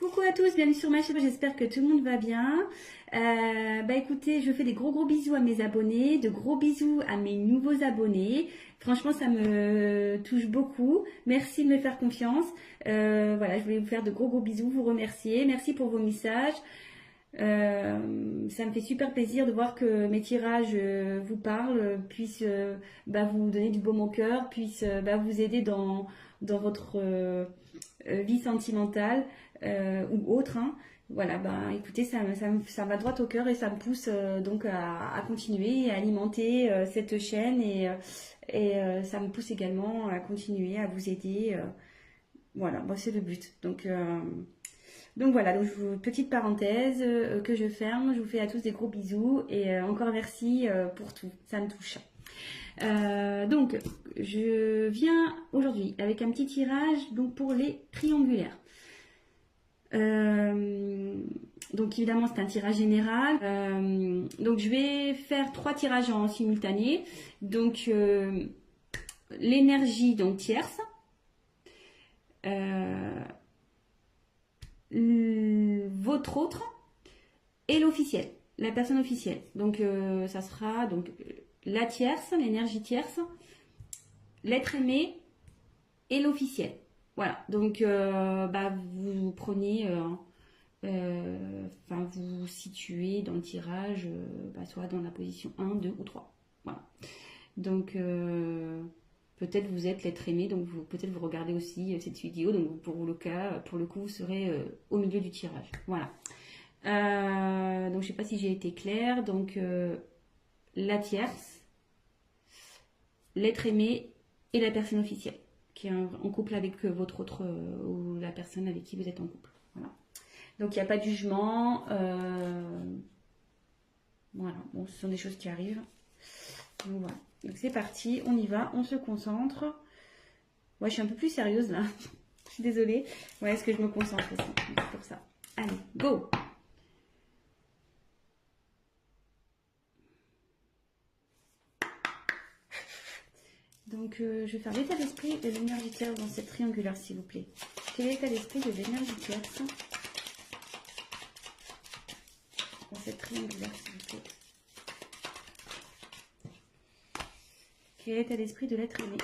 Coucou à tous, bienvenue sur ma chaîne, j'espère que tout le monde va bien. Écoutez, je fais des gros bisous à mes abonnés, de gros bisous à mes nouveaux abonnés. Franchement, ça me touche beaucoup. Merci de me faire confiance. Voilà, je voulais vous faire de gros bisous, vous remercier. Merci pour vos messages. Ça me fait super plaisir de voir que mes tirages vous parlent, puissent vous donner du baume au cœur, puissent vous aider dans votre vie sentimentale ou autre. Hein. Voilà, écoutez, ça va droit au cœur et ça me pousse donc à continuer et à alimenter cette chaîne et ça me pousse également à continuer à vous aider. Voilà, c'est le but. Donc voilà, petite parenthèse que je ferme. Je vous fais à tous des gros bisous et encore merci pour tout, ça me touche. Donc je viens aujourd'hui avec un petit tirage donc pour les triangulaires. Donc évidemment c'est un tirage général. Donc je vais faire 3 tirages en simultané. Donc l'énergie donc tierce. Votre autre et l'officiel, la personne officielle. Donc ça sera donc la tierce, l'énergie tierce, l'être aimé et l'officiel. Voilà, donc vous prenez, vous situez dans le tirage, soit dans la position 1, 2 ou 3. Voilà. Donc peut-être vous êtes l'être aimé, donc peut-être vous regardez aussi cette vidéo, donc pour le coup, vous serez au milieu du tirage. Voilà. Donc je ne sais pas si j'ai été claire. Donc la tierce, l'être aimé et la personne officielle qui est en couple avec votre autre ou la personne avec qui vous êtes en couple. Voilà. Donc il n'y a pas de jugement. Voilà. Bon, ce sont des choses qui arrivent. Donc voilà. Donc c'est parti, on y va, on se concentre. Ouais, je suis un peu plus sérieuse là. Je suis désolée. Ouais, est-ce que je me concentre aussi pour ça. Allez, go! Donc je vais faire l'état d'esprit de l'énergie tierce dans cette triangulaire, s'il vous plaît. Quel est l'état d'esprit de l'énergie tierce dans cette triangulaire, s'il vous plaît? Quel est l'état d'esprit de l'être aimé?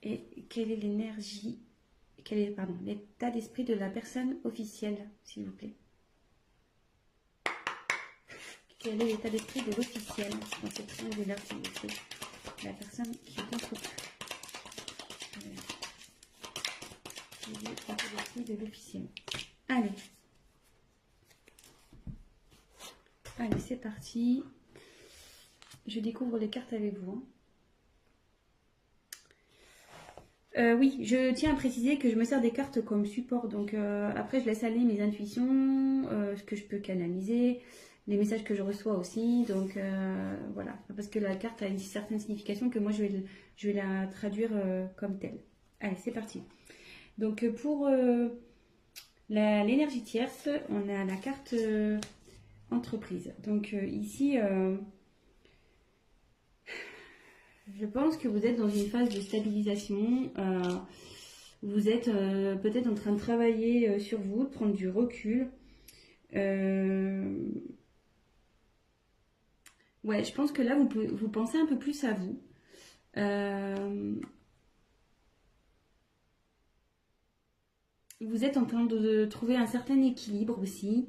Et quelle est l'énergie, l'état d'esprit de la personne officielle, s'il vous plaît? Quel est l'état d'esprit de l'officiel dans cette triangulaire, s'il vous plaît? La personne qui est en couple. Quel est l'état d'esprit de l'officiel? Allez. Allez, c'est parti. Je découvre les cartes avec vous. Oui, je tiens à préciser que je me sers des cartes comme support. Donc après, je laisse aller mes intuitions, ce que je peux canaliser, les messages que je reçois aussi. Donc voilà, parce que la carte a une certaine signification que moi, je vais la traduire comme telle. Allez, c'est parti. Donc pour l'énergie tierce, on a la carte entreprise. Donc ici, je pense que vous êtes dans une phase de stabilisation. Vous êtes peut-être en train de travailler sur vous, de prendre du recul. Ouais, je pense que là, vous pensez un peu plus à vous. Vous êtes en train de trouver un certain équilibre aussi.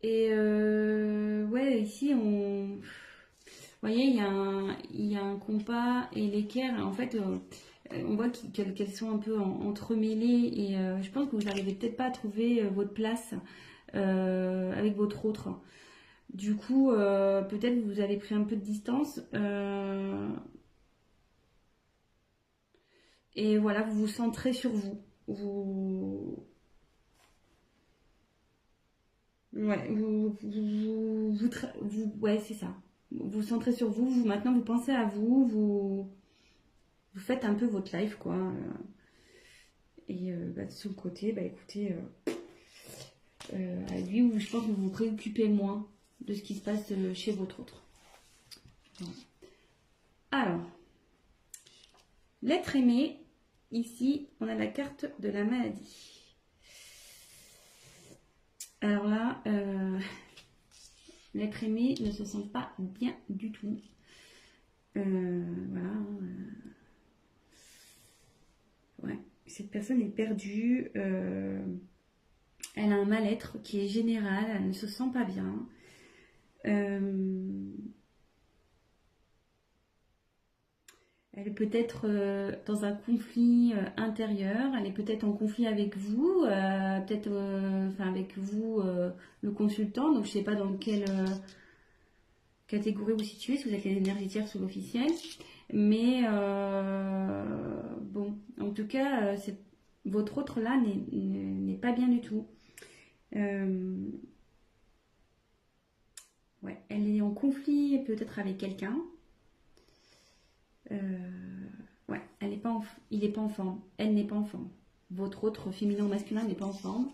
Et ouais, ici, vous voyez, il y a un compas et l'équerre. En fait, on voit qu'elles sont un peu entremêlées et je pense que vous n'arrivez peut-être pas à trouver votre place avec votre autre. Du coup, peut-être vous avez pris un peu de distance. Et voilà, vous vous centrez sur vous. Ouais, ouais, c'est ça. Vous vous centrez sur vous, maintenant vous pensez à vous, vous faites un peu votre life, quoi. Et de son côté, écoutez, à lui, où je pense que vous vous préoccupez moins de ce qui se passe chez votre autre. Voilà. Alors, l'être aimé, ici, on a la carte de la maladie. Alors là, l'être aimé ne se sent pas bien du tout. Voilà. Ouais, cette personne est perdue. Elle a un mal-être qui est général. Elle ne se sent pas bien. Elle est peut-être dans un conflit intérieur. Elle est peut-être en conflit avec vous, peut-être enfin avec vous, le consultant. Donc je ne sais pas dans quelle catégorie vous situez, si vous êtes les énergies tierces ou l'officiel. Mais bon, en tout cas, votre autre là n'est pas bien du tout. Ouais, elle est en conflit peut-être avec quelqu'un. Ouais, elle est pas il n'est pas en forme. Elle n'est pas en forme. Votre autre féminin ou masculin n'est pas en forme.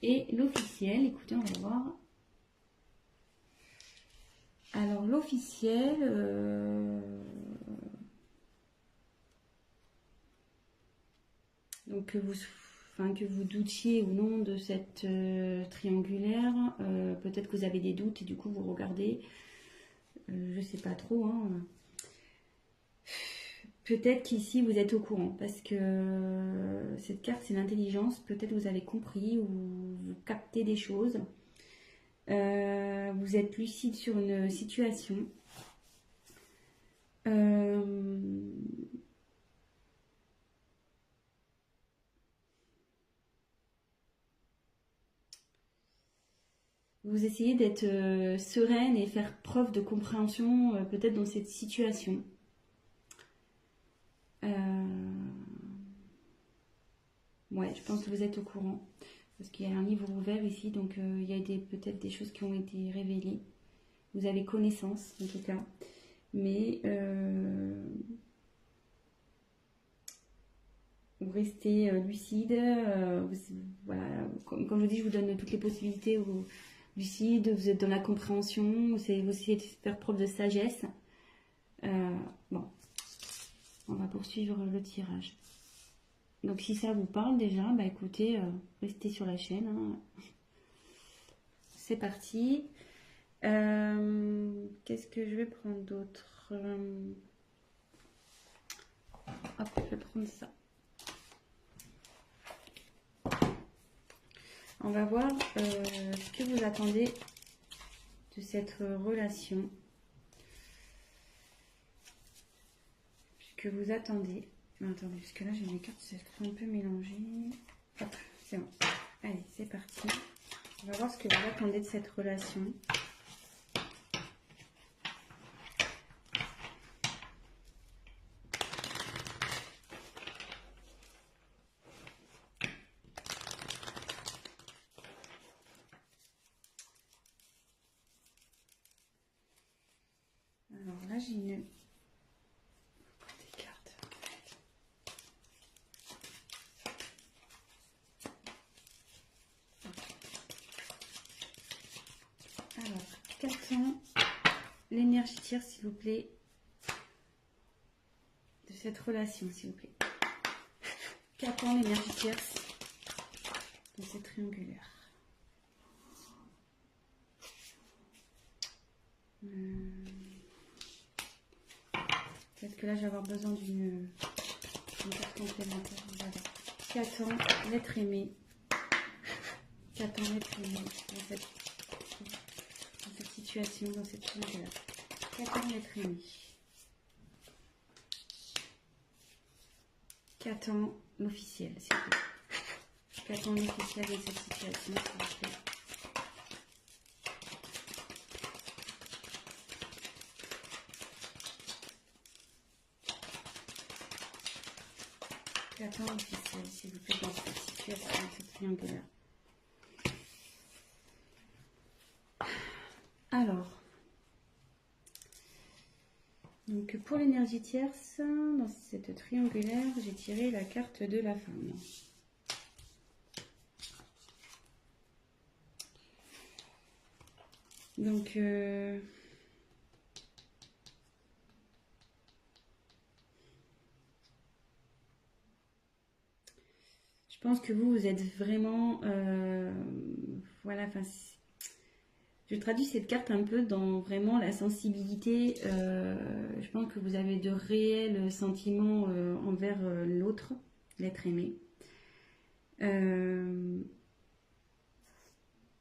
Et l'officiel, écoutez, on va voir. Alors l'officiel, donc que vous doutiez ou non de cette triangulaire, peut-être que vous avez des doutes et du coup vous regardez, je sais pas trop, hein. Peut-être qu'ici vous êtes au courant parce que cette carte c'est l'intelligence, peut-être vous avez compris ou vous captez des choses. Vous êtes lucide sur une situation. Vous essayez d'être sereine et faire preuve de compréhension peut-être dans cette situation. Ouais, je pense que vous êtes au courant. Parce qu'il y a un livre ouvert ici, donc il y a peut-être des choses qui ont été révélées. Vous avez connaissance, en tout cas. Mais vous restez lucide. Voilà, comme je vous dis, je vous donne toutes les possibilités. Lucide, vous êtes dans la compréhension. Vous essayez de faire preuve de sagesse. Bon, on va poursuivre le tirage. Donc si ça vous parle déjà, bah écoutez, restez sur la chaîne. Hein. C'est parti. Qu'est-ce que je vais prendre d'autre? Hop, je vais prendre ça. On va voir ce que vous attendez de cette relation. Ce que vous attendez. Attendez, parce que là j'ai mes cartes, c'est un peu mélangé. Hop, c'est bon. Allez, c'est parti. On va voir ce que vous attendez de cette relation. Alors là j'ai une... Alors, qu'attend l'énergie tierce, s'il vous plaît, de cette relation, s'il vous plaît? Qu'attend l'énergie tierce de cette triangulaire? Peut-être que là, je vais avoir besoin d'une carte complémentaire. Voilà. Qu'attend l'être aimé? Qu'attend l'être aimé dans cette situation, dans cette triangulaire? Qu'attend l'être aimé? Qu'attend l'officiel, s'il vous plaît? Qu'attend l'officiel dans cette situation, s'il vous plaît? Qu'attend l'officiel, s'il vous plaît, dans cette situation, dans cette triangulaire? Alors, donc pour l'énergie tierce, dans cette triangulaire, j'ai tiré la carte de la femme. Donc, je pense que vous êtes vraiment... voilà, enfin, je traduis cette carte un peu dans vraiment la sensibilité. Je pense que vous avez de réels sentiments envers l'autre, l'être aimé.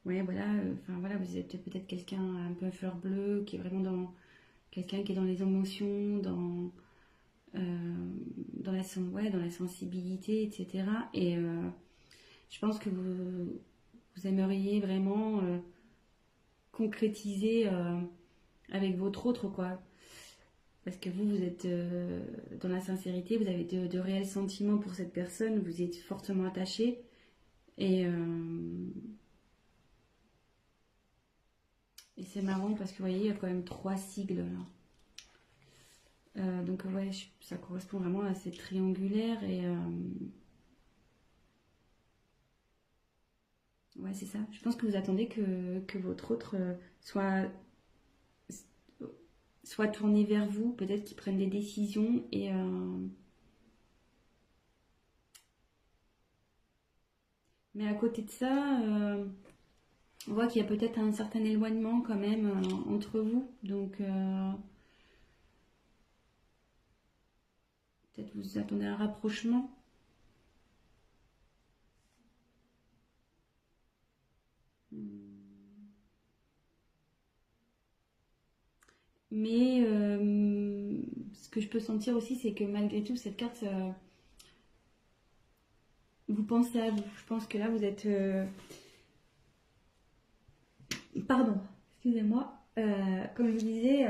Ouais, voilà, enfin voilà, vous êtes peut-être quelqu'un un peu fleur bleue, qui est vraiment dans quelqu'un qui est dans les émotions, dans ouais, dans la sensibilité, etc. Et je pense que vous aimeriez vraiment concrétiser avec votre autre, quoi. Parce que vous êtes dans la sincérité, vous avez de réels sentiments pour cette personne, vous êtes fortement attaché. Et c'est marrant parce que vous voyez, il y a quand même 3 sigles là. Donc ouais, ça correspond vraiment à ces triangulaires et ouais, c'est ça. Je pense que vous attendez que votre autre soit tourné vers vous, peut-être qu'il prenne des décisions mais à côté de ça, on voit qu'il y a peut-être un certain éloignement quand même entre vous. Donc peut-être vous attendez un rapprochement. Mais ce que je peux sentir aussi, c'est que malgré tout, cette carte, vous pensez à vous. Je pense que là, vous êtes... Pardon, excusez-moi. Comme je vous disais,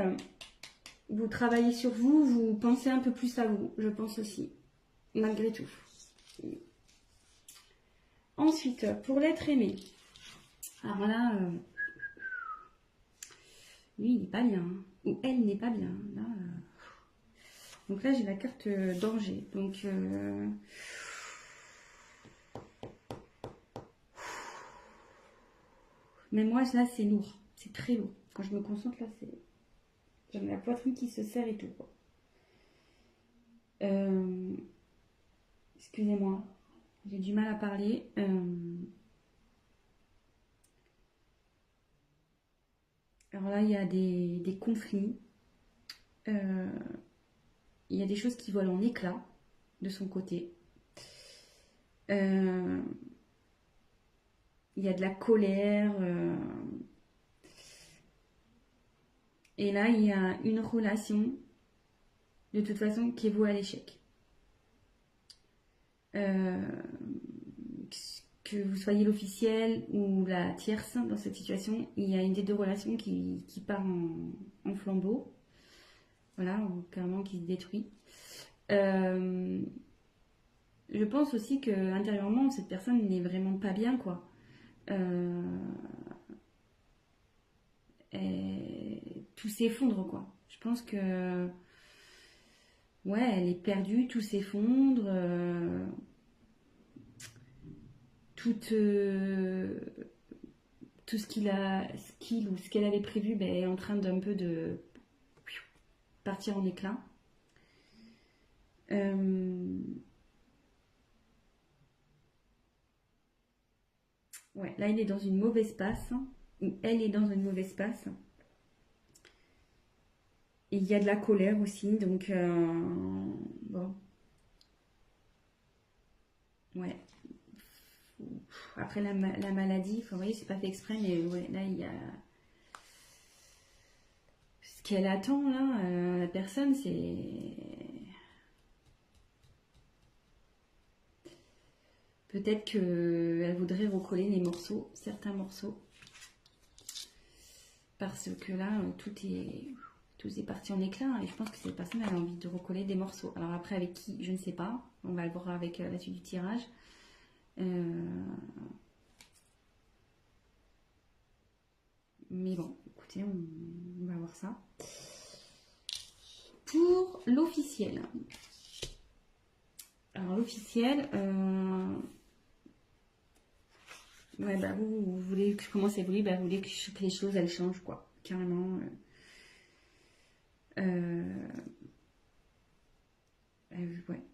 vous travaillez sur vous, vous pensez un peu plus à vous, je pense aussi, malgré tout. Ensuite, pour l'être aimé. Alors là, lui, il n'est pas bien. Hein. Ou elle n'est pas bien. Là, donc là, j'ai la carte danger. Donc... mais moi, là, c'est lourd. C'est très lourd. Quand je me concentre, là, c'est... J'ai la poitrine qui se serre et tout. Quoi. Excusez-moi. J'ai du mal à parler. Alors là, il y a des conflits. Il y a des choses qui volent en éclats de son côté. Il y a de la colère. Et là, il y a une relation, de toute façon, qui est vouée à l'échec. Que vous soyez l'officiel ou la tierce dans cette situation, il y a une des deux relations qui part en flambeau. Voilà, ou carrément qui se détruit. Je pense aussi que intérieurement, cette personne n'est vraiment pas bien, quoi. Tout s'effondre, quoi. Je pense que ouais, elle est perdue, tout s'effondre, tout ce qu'elle avait prévu ben, est en train d'un peu de partir en éclats. Ouais, là, il est dans une mauvaise passe, ou elle est dans une mauvaise passe. Et il y a de la colère aussi, donc bon, ouais. Après la maladie, vous voyez, c'est pas fait exprès, mais ouais, là, il y a ce qu'elle attend, là, la personne, c'est... Peut-être qu'elle voudrait recoller les morceaux, certains morceaux. Parce que là, tout est parti en éclats. Et je pense que cette personne elle a envie de recoller des morceaux. Alors après, avec qui, je ne sais pas. On va le voir avec la suite du tirage. Mais bon, écoutez, on va voir ça. Pour l'officiel. Alors l'officiel, Ouais, bah vous voulez que je commence à évoluer, bah vous voulez que les choses elles changent, quoi. Carrément. Ouais,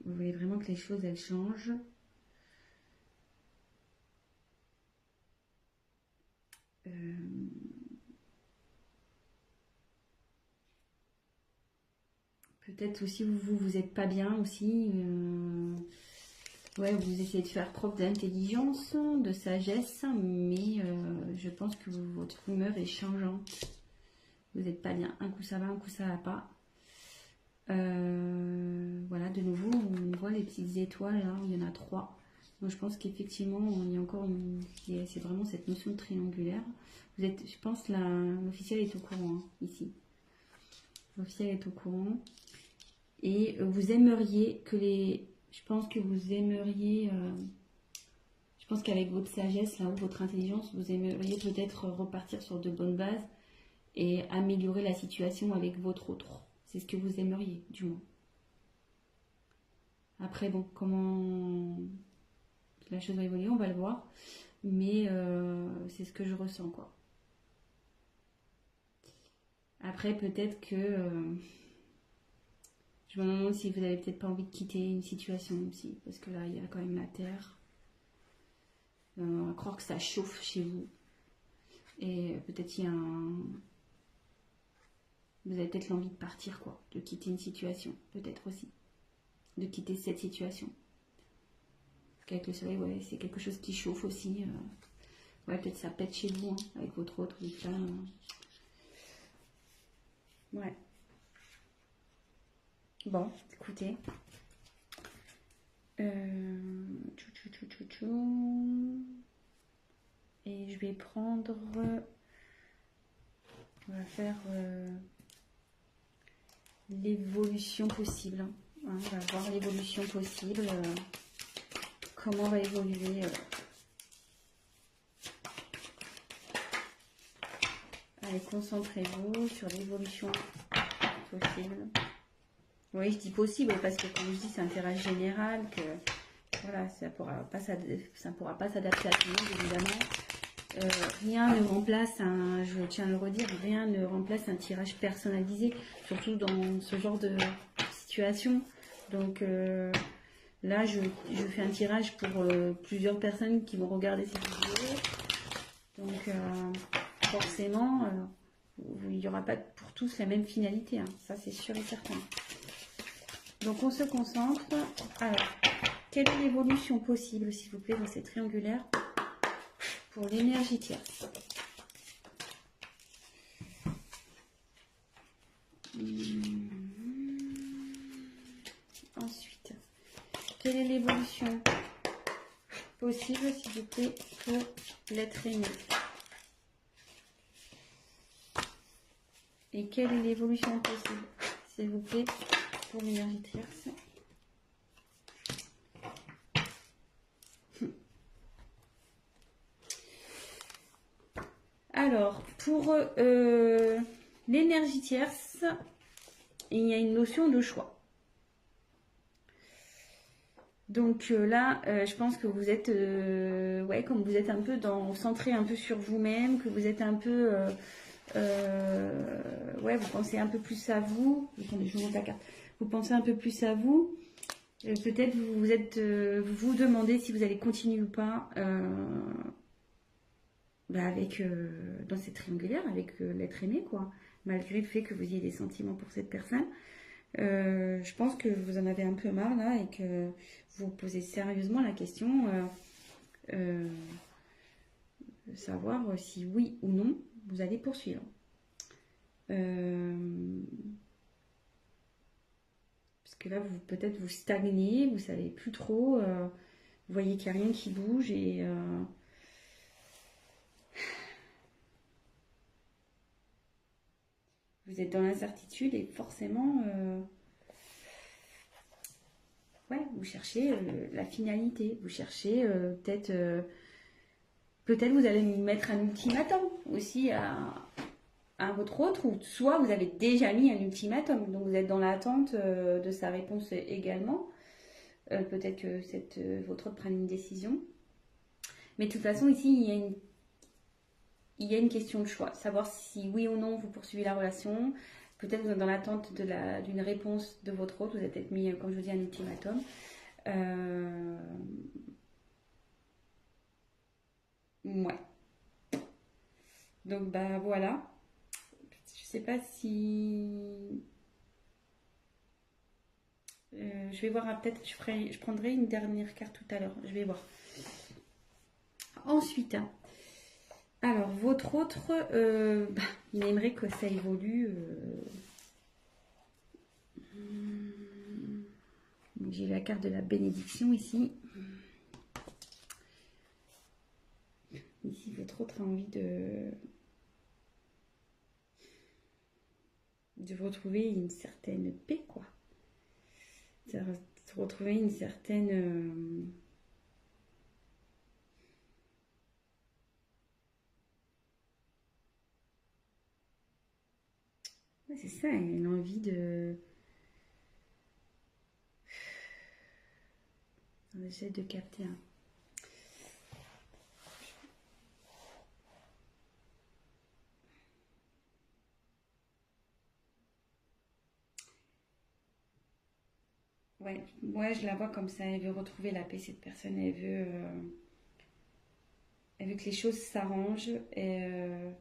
vous voulez vraiment que les choses elles changent. Peut-être aussi vous êtes pas bien aussi. Ouais, vous essayez de faire preuve d'intelligence, de sagesse, mais je pense que votre humeur est changeante. Vous n'êtes pas bien. Un coup ça va, un coup ça va pas. Voilà, de nouveau, on voit les petites étoiles là, il y en a 3. Donc je pense qu'effectivement, il y a encore c'est vraiment cette notion de triangulaire. Vous êtes, je pense, l'officiel est au courant hein, ici. L'officiel est au courant. Et vous aimeriez que je pense que vous aimeriez, je pense qu'avec votre sagesse, là, ou votre intelligence, vous aimeriez peut-être repartir sur de bonnes bases et améliorer la situation avec votre autre. C'est ce que vous aimeriez, du moins. Après, bon, comment la chose va évoluer, on va le voir. Mais c'est ce que je ressens, quoi. Après, peut-être que... je me demande si vous n'avez peut-être pas envie de quitter une situation aussi. Parce que là, il y a quand même la terre. On va croire que ça chauffe chez vous. Et peut-être il y a vous avez peut-être l'envie de partir, quoi. De quitter une situation, peut-être aussi. De quitter cette situation. Parce qu'avec le soleil, ouais, c'est quelque chose qui chauffe aussi. Ouais, peut-être ça pète chez vous, hein, avec votre autre. Là, ouais. Bon, écoutez. Et je vais prendre... On va faire l'évolution possible. Hein. On va voir l'évolution possible. Comment va évoluer... Allez, concentrez-vous sur l'évolution possible. Oui, je dis possible parce que comme je dis, c'est un tirage général que voilà, ça pourra pas s'adapter à tout le monde évidemment. Rien ne remplace je tiens à le redire, rien ne remplace un tirage personnalisé, surtout dans ce genre de situation. Donc là, je fais un tirage pour plusieurs personnes qui vont regarder cette vidéo. Donc forcément, il n'y aura pas pour tous la même finalité, hein. Ça c'est sûr et certain. Donc on se concentre. Alors, quelle est l'évolution possible, s'il vous plaît, dans cette triangulaire pour l'énergie tierce? Ensuite, quelle est l'évolution possible, s'il vous plaît, pour l'être aimé? Et quelle est l'évolution possible, s'il vous plaît, pour l'énergie tierce? Alors, pour l'énergie tierce, il y a une notion de choix. Donc là, je pense que vous êtes, ouais, comme vous êtes un peu centré un peu sur vous-même, que vous êtes un peu, ouais, vous pensez un peu plus à vous. Attendez, je vous montre la carte. Vous pensez un peu plus à vous. Peut-être vous vous demandez si vous allez continuer ou pas dans cette triangulaire avec l'être aimé, quoi. Malgré le fait que vous ayez des sentiments pour cette personne. Je pense que vous en avez un peu marre là et que vous vous posez sérieusement la question de savoir si oui ou non vous allez poursuivre. Parce que là, peut-être vous stagnez, vous savez plus trop, vous voyez qu'il n'y a rien qui bouge et vous êtes dans l'incertitude et forcément, ouais, vous cherchez la finalité, vous cherchez peut-être vous allez mettre un ultimatum aussi à votre autre, ou soit vous avez déjà mis un ultimatum, donc vous êtes dans l'attente de sa réponse également. Peut-être que votre autre prenne une décision. Mais de toute façon, ici, il y a une question de choix. Savoir si oui ou non vous poursuivez la relation. Peut-être vous êtes dans l'attente d'une réponse de votre autre. Vous êtes peut-être mis, comme je vous dis, un ultimatum. Euh, ouais. Donc, bah voilà. Je sais pas si. Je vais voir, peut-être je prendrai une dernière carte tout à l'heure. Je vais voir. Ensuite, alors votre autre, il aimerait que ça évolue. J'ai la carte de la bénédiction ici. Ici, votre autre a envie de retrouver une certaine paix, quoi. De retrouver une certaine. Ouais, c'est ça, une envie de. J'essaie de capter. Hein. Ouais, je la vois comme ça. Elle veut retrouver la paix, cette personne. Elle veut que les choses s'arrangent. Elle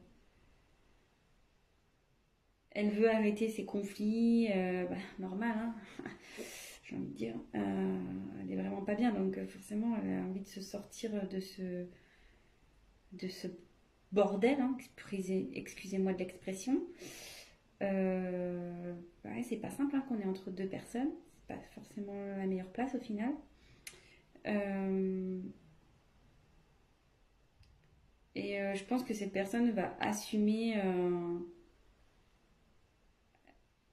veut arrêter ses conflits. Normal, hein, j'ai envie de dire. Elle est vraiment pas bien. Donc, forcément, elle a envie de se sortir de ce bordel. Hein, excusez-moi de l'expression. C'est pas simple hein, qu'on est entre deux personnes. C'est pas forcément la meilleure place au final. Je pense que cette personne va assumer,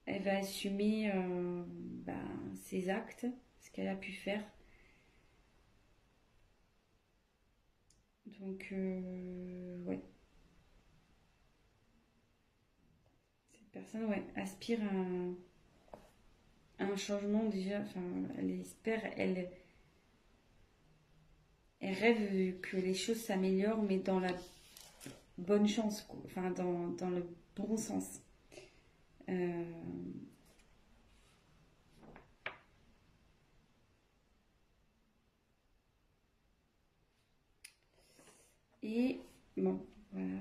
elle va assumer ses actes, ce qu'elle a pu faire. Donc, ouais. Cette personne, ouais, aspire à un changement déjà. Enfin, elle espère, elle rêve que les choses s'améliorent, mais dans la bonne chance, quoi. Enfin, dans le bon sens. Euh, et bon, voilà.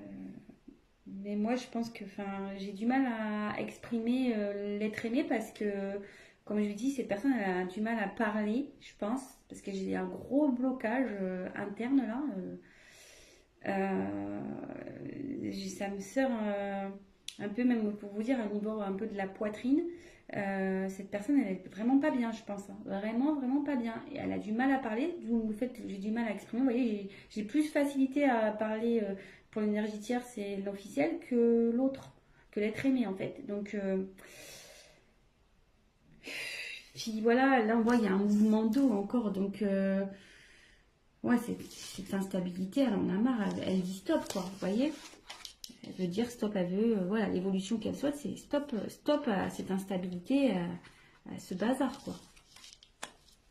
Mais moi, je pense que, enfin, j'ai du mal à exprimer l'être aimé parce que, comme je vous dis, cette personne elle a du mal à parler, je pense, parce que j'ai un gros blocage interne là. Ça me sort un peu, même pour vous dire, au niveau un peu de la poitrine. Cette personne, elle est vraiment pas bien, je pense. Hein. Vraiment, vraiment pas bien. Et elle a du mal à parler, d'où le fait que j'ai du mal à exprimer. Vous voyez, j'ai plus facilité à parler pour l'énergie tierce et l'officiel que l'autre, que l'être aimé en fait. Donc, puis voilà, là on voit il y a un mouvement d'eau encore. Donc, ouais, cette instabilité, elle en a marre. Elle dit stop, quoi. Vous voyez? Elle veut dire stop, elle veut, voilà, l'évolution qu'elle souhaite, c'est stop, stop à cette instabilité, à ce bazar, quoi.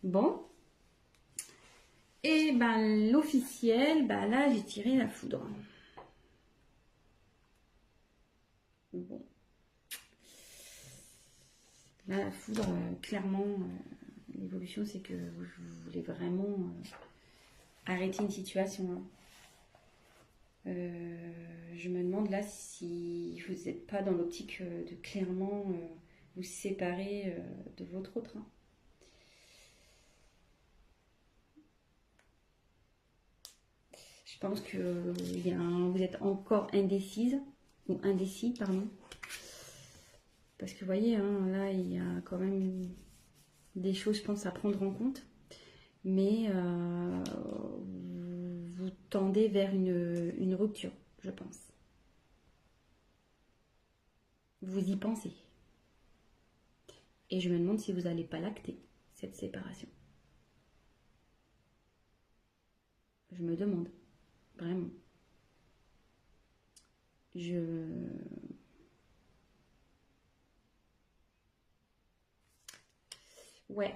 Bon. Et ben l'officiel, ben là j'ai tiré la foudre. Bon. Là la foudre, clairement, l'évolution c'est que vous voulez vraiment arrêter une situation. Hein. Je me demande là si vous n'êtes pas dans l'optique de clairement vous séparer de votre autre. Hein. Je pense que vous êtes encore indécise, ou indécis, pardon. Parce que vous voyez, hein, là, il y a quand même des choses, je pense, à prendre en compte. Mais vous tendez vers une rupture, je pense. Vous y pensez. Et je me demande si vous n'allez pas l'acter, cette séparation. Je me demande, vraiment. Ouais.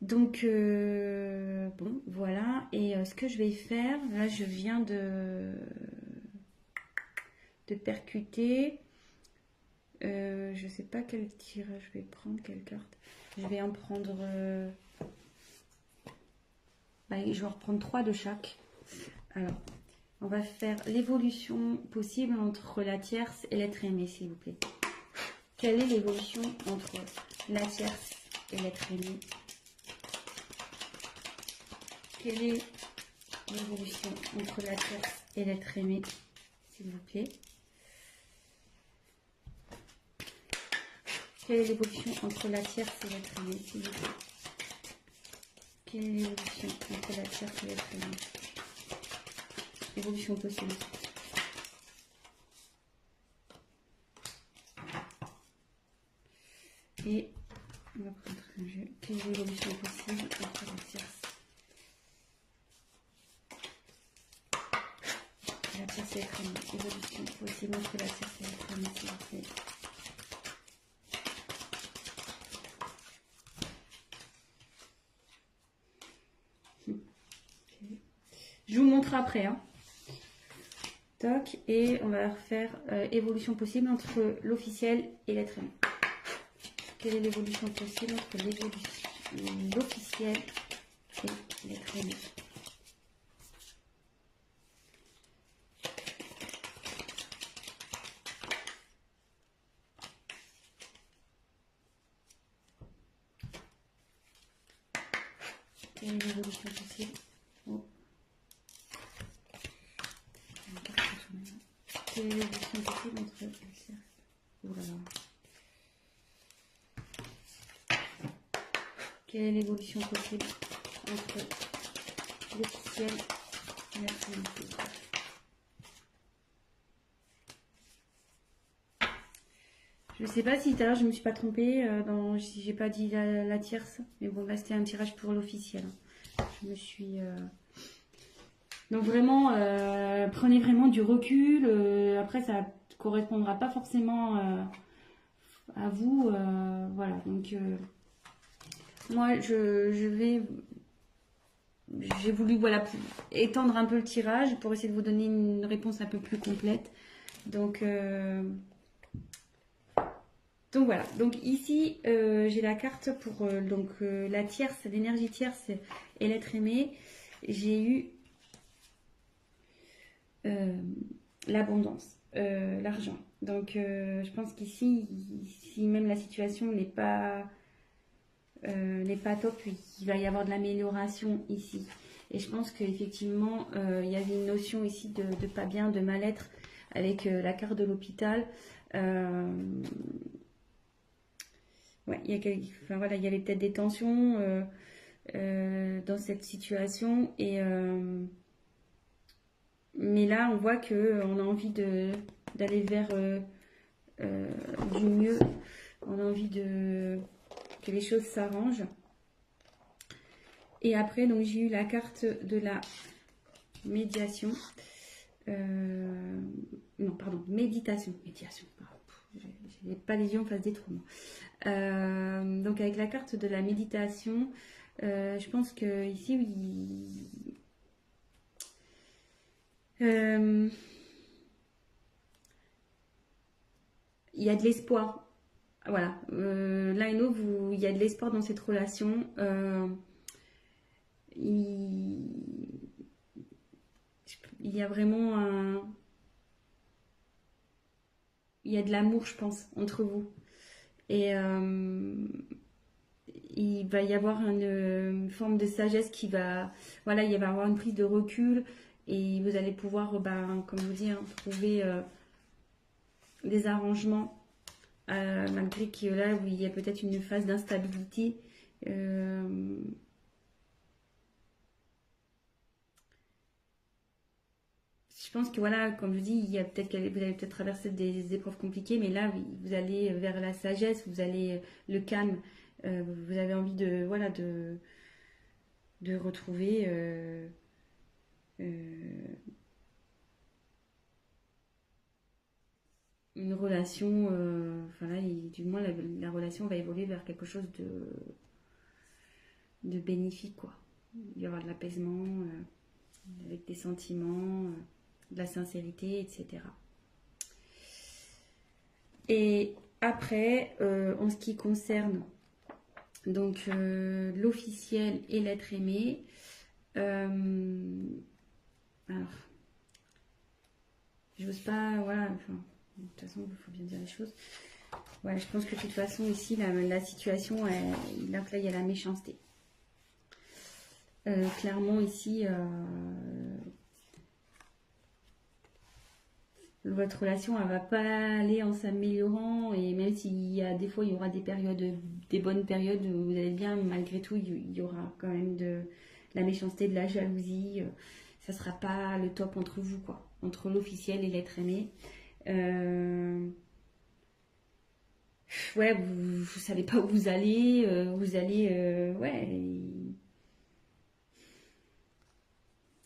Donc, bon, voilà. Et ce que je vais faire, là, je viens de percuter. Je sais pas quel tirage je vais prendre, quelle carte. Je vais en prendre. Je vais en reprendre 3 de chaque. Alors, on va faire l'évolution possible entre la tierce et l'être aimé, s'il vous plaît. Quelle est l'évolution entre la tierce et l'être aimé? Quelle est l'évolution entre la tierce et l'être aimé, s'il vous plaît? Quelle est l'évolution entre la tierce et l'être aimé, s'il vous plaît? Quelle est l'évolution entre la tierce et l'être aimé? Évolution possible. Et on va prendre un jeu. Quelle est l'évolution possible entre la tierce? La tierce et l'être aimé. Évolution possible entre la tierce et l'être aimé, s'il vous plaît. Je vous montre après. Hein. Toc, et on va faire évolution possible entre l'officiel et l'être aimé. Quelle est l'évolution possible entre l'officiel et l'être aimé? Quelle est l'évolution possible? Oh. Quelle est l'évolution possible entre le cercle? Oh là là. Quelle est l'évolution possible entre l'officiel et l'être aimé? Je sais pas si tout à l'heure je me suis pas trompée, si j'ai pas dit la tierce, mais bon là c'était un tirage pour l'officiel. Je me suis... Donc vraiment, prenez vraiment du recul, après ça correspondra pas forcément à vous, voilà, donc moi j'ai voulu voilà, étendre un peu le tirage pour essayer de vous donner une réponse un peu plus complète, donc voilà, donc ici j'ai la carte pour la tierce, l'énergie tierce et l'être aimé. J'ai eu l'abondance, l'argent. Donc je pense qu'ici, si même la situation n'est pas top, il va y avoir de l'amélioration ici. Et je pense qu'effectivement, il y avait une notion ici de pas bien, de mal-être avec la carte de l'hôpital. Ouais, il y avait peut-être des tensions dans cette situation. Mais là, on voit qu'on a envie d'aller vers du mieux. On a envie que les choses s'arrangent. Et après, donc j'ai eu la carte de la médiation. Non, pardon, méditation. Médiation. J'ai pas les yeux en face des trous. Donc avec la carte de la méditation, je pense que ici, il y a de l'espoir. Voilà. L'un et l'autre, il y a de l'espoir dans cette relation. Il y a vraiment il y a de l'amour, je pense, entre vous. Et il va y avoir une forme de sagesse qui va... Voilà, il va y avoir une prise de recul et vous allez pouvoir, comme je vous dis, trouver des arrangements malgré que là, il y a peut-être une phase d'instabilité. Je pense que voilà, comme je dis, il y a peut-être vous allez peut-être traverser des épreuves compliquées, mais là, vous allez vers la sagesse, vous allez le calme, vous avez envie de voilà de retrouver une relation. Enfin là, du moins la relation va évoluer vers quelque chose bénéfique, quoi. Il y aura de l'apaisement, avec des sentiments, de la sincérité, etc. Et après, en ce qui concerne donc l'officiel et l'être aimé, alors, j'ose pas, voilà, enfin, de toute façon, il faut bien dire les choses. Ouais, je pense que de toute façon, ici, la situation, là, il y a la méchanceté. Clairement, ici, votre relation, elle va pas aller en s'améliorant. Et même s'il y a des fois, il y aura des périodes, des bonnes périodes où vous allez bien, malgré tout, il y aura quand même de la méchanceté, de la jalousie. Ça sera pas le top entre vous, quoi. Entre l'officiel et l'être aimé. Ouais, vous savez pas où vous allez, ouais,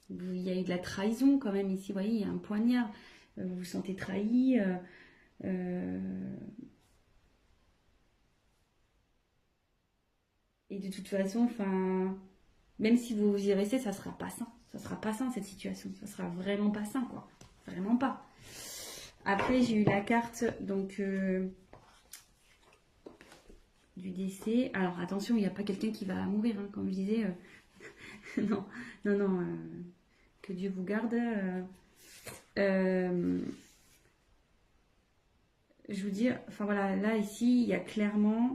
il y a eu de la trahison quand même ici, vous voyez, il y a un poignard, vous vous sentez trahi, euh, et de toute façon, enfin, même si vous y restez, ça sera pas sain cette situation, ça sera vraiment pas sain, quoi, vraiment pas. Après, j'ai eu la carte, donc, du décès. Alors attention, il n'y a pas quelqu'un qui va mourir, hein, comme je disais. Non, non, non. Que Dieu vous garde. Je vous dis, enfin voilà, là ici, il y a clairement.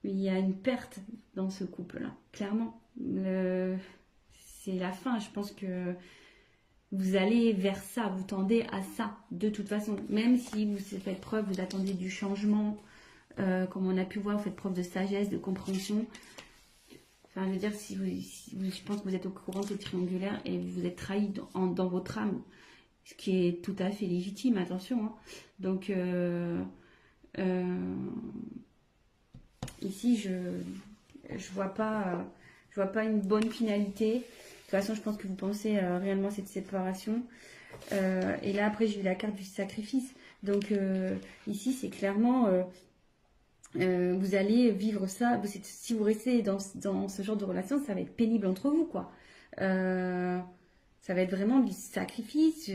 Il y a une perte dans ce couple-là, clairement. C'est la fin. Je pense que vous allez vers ça, vous tendez à ça, de toute façon. Même si vous faites preuve, vous attendez du changement, comme on a pu voir, vous faites preuve de sagesse, de compréhension. Enfin, je veux dire, je pense que vous êtes au courant de ce triangulaire et vous êtes trahi dans votre âme, ce qui est tout à fait légitime, attention, hein. Donc, euh, ici, je vois pas une bonne finalité. De toute façon, je pense que vous pensez réellement à cette séparation. Et là, après, j'ai eu la carte du sacrifice. Donc, ici, c'est clairement... vous allez vivre ça. Si vous restez dans ce genre de relation, ça va être pénible entre vous, quoi. Ça va être vraiment du sacrifice.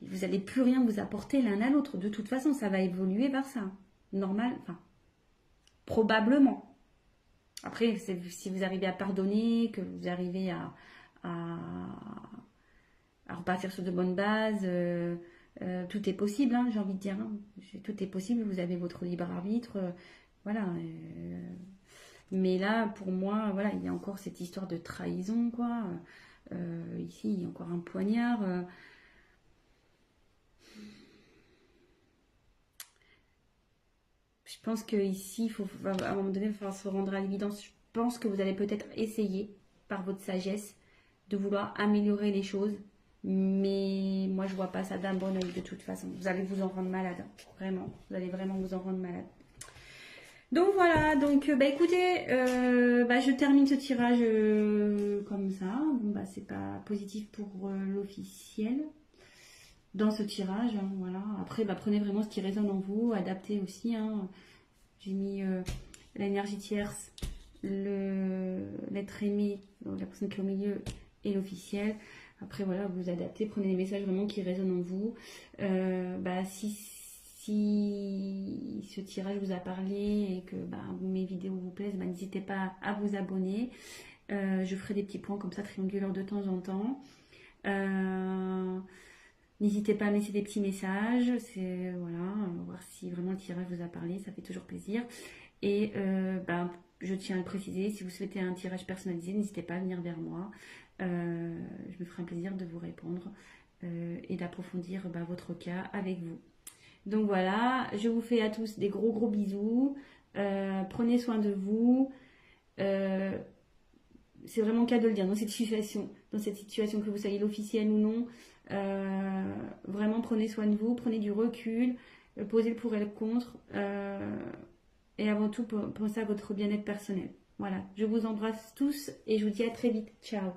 Vous n'allez plus rien vous apporter l'un à l'autre. De toute façon, ça va évoluer vers ça. Normal, enfin, probablement. Après, si vous arrivez à pardonner, que vous arrivez à, à repartir sur de bonnes bases, tout est possible, hein, j'ai envie de dire, hein. Tout est possible, vous avez votre libre arbitre, voilà. Mais là, pour moi, voilà, il y a encore cette histoire de trahison, quoi. Ici, il y a encore un poignard. Je pense qu'ici, à un moment donné, il va falloir se rendre à l'évidence. Je pense que vous allez peut-être essayer, par votre sagesse, de vouloir améliorer les choses. Mais moi, je vois pas ça d'un bon oeil de toute façon. Vous allez vous en rendre malade. Vraiment. Vous allez vraiment vous en rendre malade. Donc voilà. Donc, bah écoutez, je termine ce tirage comme ça. Bon, bah, c'est pas positif pour l'officiel dans ce tirage, hein, voilà. Après, bah, prenez vraiment ce qui résonne en vous, adaptez aussi, hein. J'ai mis l'énergie tierce, l'être aimé, la personne qui est au milieu et l'officiel. Après, voilà, vous adaptez, prenez les messages vraiment qui résonnent en vous. Si ce tirage vous a parlé et que mes vidéos vous plaisent, n'hésitez pas à vous abonner. Je ferai des petits points comme ça, triangulaires de temps en temps. N'hésitez pas à me laisser des petits messages, voilà, voir si vraiment le tirage vous a parlé, ça fait toujours plaisir. Et je tiens à le préciser, si vous souhaitez un tirage personnalisé, n'hésitez pas à venir vers moi. Je me ferai un plaisir de vous répondre et d'approfondir votre cas avec vous. Donc voilà, je vous fais à tous des gros gros bisous. Prenez soin de vous. C'est vraiment le cas de le dire dans cette situation que vous soyez l'officiel ou non. Vraiment prenez soin de vous, prenez du recul, posez le pour et le contre, et avant tout pensez à votre bien-être personnel. Voilà, je vous embrasse tous et je vous dis à très vite. Ciao.